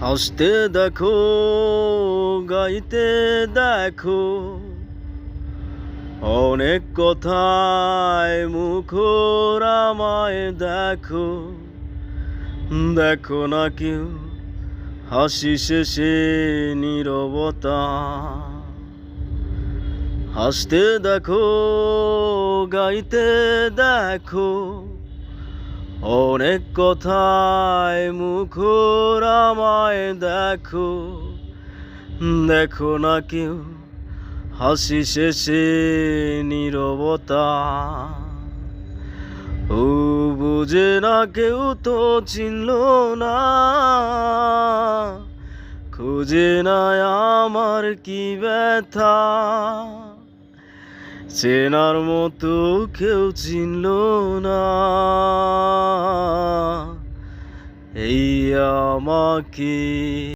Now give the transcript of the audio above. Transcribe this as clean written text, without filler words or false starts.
হাসতে দেখো, গাইতে দেখো, অনেক কথায় মুখর আমায় দেখো। দেখো না কেউ হাসি শেষে নীরবতা। হাসতে দেখো, গাইতে দেখো, অনেক কথায় মুখর আমায় দেখো। দেখো না কেউ হাসি শেষে নীরবতা। ও বুঝে না কেউ তো চিনল না, খুঁজে না আমার কি ব্যথা। চেনার মতো কেউ চিনল না এই আমাকে।